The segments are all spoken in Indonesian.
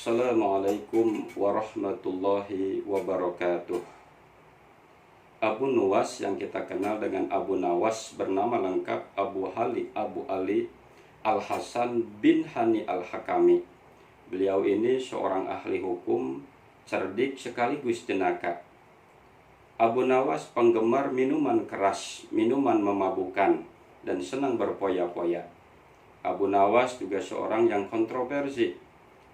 Assalamualaikum warahmatullahi wabarakatuh. Abu Nuwas yang kita kenal dengan Abu Nawas bernama lengkap Abu Ali Al-Hasan bin Hani Al-Hakami. Beliau ini seorang ahli hukum, cerdik sekaligus jenaka. Abu Nawas penggemar minuman keras, minuman memabukkan, dan senang berpoya-poya. Abu Nawas juga seorang yang kontroversi,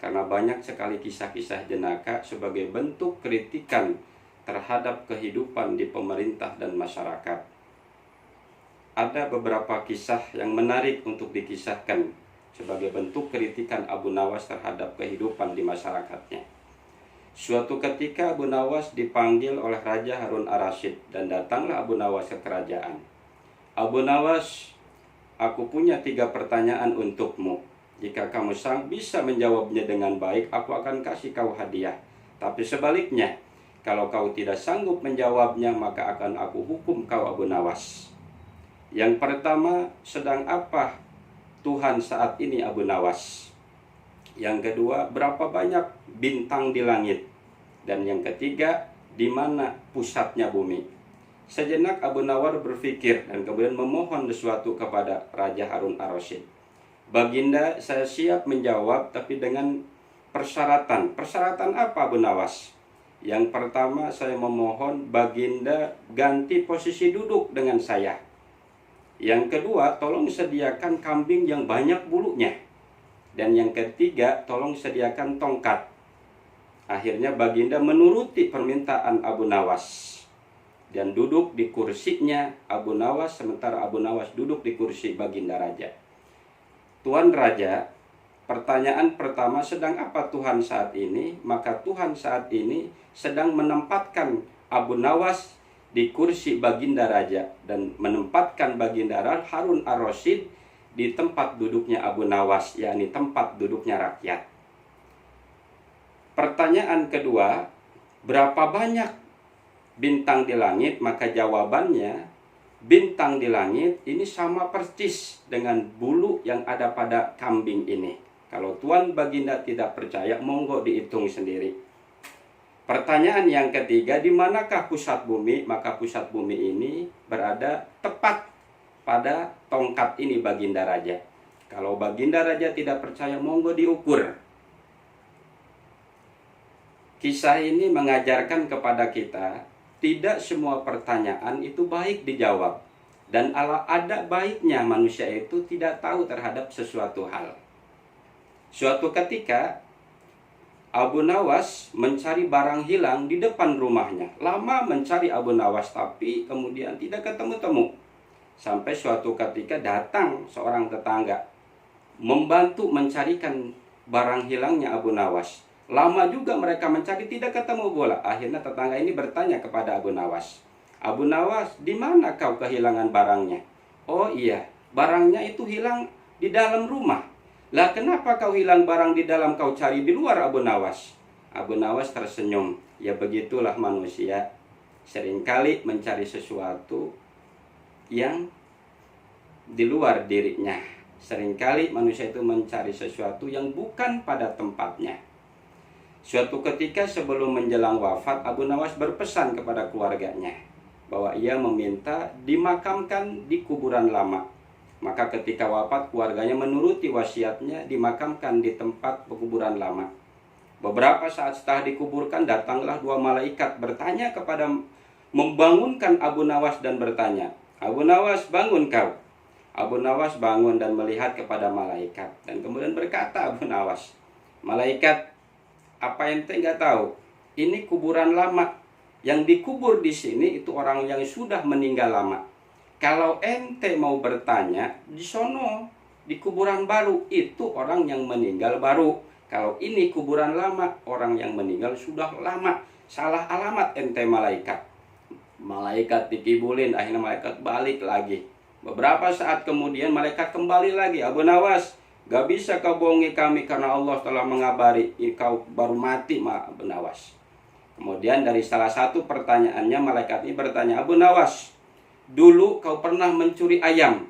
karena banyak sekali kisah-kisah jenaka sebagai bentuk kritikan terhadap kehidupan di pemerintah dan masyarakat. Ada beberapa kisah yang menarik untuk dikisahkan sebagai bentuk kritikan Abu Nawas terhadap kehidupan di masyarakatnya. Suatu ketika Abu Nawas dipanggil oleh Raja Harun Ar-Rasyid dan datanglah Abu Nawas ke kerajaan. Abu Nawas, aku punya 3 pertanyaan untukmu. Jika kamu bisa menjawabnya dengan baik, aku akan kasih kau hadiah. Tapi sebaliknya, kalau kau tidak sanggup menjawabnya, maka akan aku hukum kau, Abu Nawas. Yang pertama, sedang apa Tuhan saat ini, Abu Nawas? Yang kedua, berapa banyak bintang di langit? Dan yang ketiga, di mana pusatnya bumi? Sejenak Abu Nawas berpikir dan kemudian memohon sesuatu kepada Raja Harun Ar-Rasyid. Baginda, saya siap menjawab, tapi dengan persyaratan. Persyaratan apa, Abu Nawas? Yang pertama, saya memohon Baginda ganti posisi duduk dengan saya. Yang kedua, tolong sediakan kambing yang banyak bulunya. Dan yang ketiga, tolong sediakan tongkat. Akhirnya Baginda menuruti permintaan Abu Nawas dan duduk di kursinya Abu Nawas, sementara Abu Nawas duduk di kursi Baginda Raja. Tuan Raja, pertanyaan pertama, sedang apa Tuhan saat ini? Maka Tuhan saat ini sedang menempatkan Abu Nawas di kursi Baginda Raja dan menempatkan Baginda Harun Ar-Rasyid di tempat duduknya Abu Nawas, yakni tempat duduknya rakyat. Pertanyaan kedua, berapa banyak bintang di langit? Maka jawabannya, bintang di langit ini sama persis dengan bulu yang ada pada kambing ini. Kalau Tuan Baginda tidak percaya, monggo dihitung sendiri. Pertanyaan yang ketiga, di manakah pusat bumi? Maka pusat bumi ini berada tepat pada tongkat ini, Baginda Raja. Kalau Baginda Raja tidak percaya, monggo diukur. Kisah ini mengajarkan kepada kita, tidak semua pertanyaan itu baik dijawab. Dan ada baiknya manusia itu tidak tahu terhadap sesuatu hal. Suatu ketika, Abu Nawas mencari barang hilang di depan rumahnya. Lama mencari Abu Nawas, tapi kemudian tidak ketemu-temu. Sampai suatu ketika datang seorang tetangga, membantu mencarikan barang hilangnya Abu Nawas. Lama juga mereka mencari, tidak ketemu bola. Akhirnya tetangga ini bertanya kepada Abu Nawas, Abu Nawas, di mana kau kehilangan barangnya? Oh iya, barangnya itu hilang di dalam rumah. Lah kenapa kau hilang barang di dalam, kau cari di luar, Abu Nawas? Abu Nawas tersenyum. Ya begitulah manusia, seringkali mencari sesuatu yang di luar dirinya. Seringkali manusia itu mencari sesuatu yang bukan pada tempatnya. Suatu ketika sebelum menjelang wafat, Abu Nawas berpesan kepada keluarganya bahwa ia meminta dimakamkan di kuburan lama. Maka ketika wafat, keluarganya menuruti wasiatnya, dimakamkan di tempat pekuburan lama. Beberapa saat setelah dikuburkan, datanglah 2 malaikat bertanya kepada, membangunkan Abu Nawas dan bertanya, Abu Nawas, bangun kau. Abu Nawas bangun dan melihat kepada malaikat. Dan kemudian berkata Abu Nawas, malaikat, apa ente nggak tahu? Ini kuburan lama. Yang dikubur di sini itu orang yang sudah meninggal lama. Kalau ente mau bertanya, di sono, di kuburan baru, itu orang yang meninggal baru. Kalau ini kuburan lama, orang yang meninggal sudah lama. Salah alamat ente, malaikat. Malaikat dikibulin, akhirnya malaikat balik lagi. Beberapa saat kemudian malaikat kembali lagi, Abu Nawas, gak bisa kau bohongi kami karena Allah telah mengabari kau baru mati, Abu Nawas. Kemudian dari salah satu pertanyaannya, malaikat ini bertanya, Abu Nawas, dulu kau pernah mencuri ayam,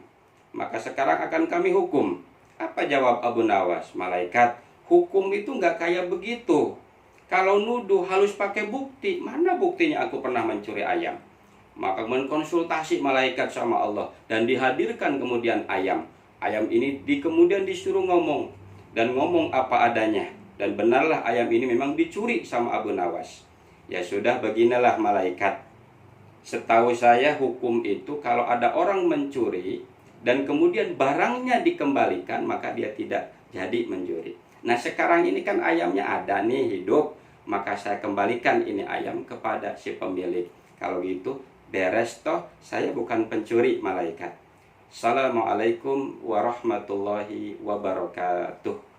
maka sekarang akan kami hukum. Apa jawab Abu Nawas? Malaikat, Hukum itu nggak kayak begitu. Kalau nuduh harus pakai bukti. Mana buktinya aku pernah mencuri ayam? Maka mengkonsultasi malaikat sama Allah dan dihadirkan kemudian ayam. Ayam ini kemudian disuruh ngomong dan ngomong apa adanya. Dan benarlah ayam ini memang dicuri sama Abu Nawas. Ya sudah, beginilah malaikat. Setahu saya hukum itu kalau ada orang mencuri dan kemudian barangnya dikembalikan, maka dia tidak jadi mencuri. Nah sekarang ini kan ayamnya ada nih hidup, maka saya kembalikan ini ayam kepada si pemilik. Kalau gitu beres toh, saya bukan pencuri malaikat. Assalamualaikum warahmatullahi wabarakatuh.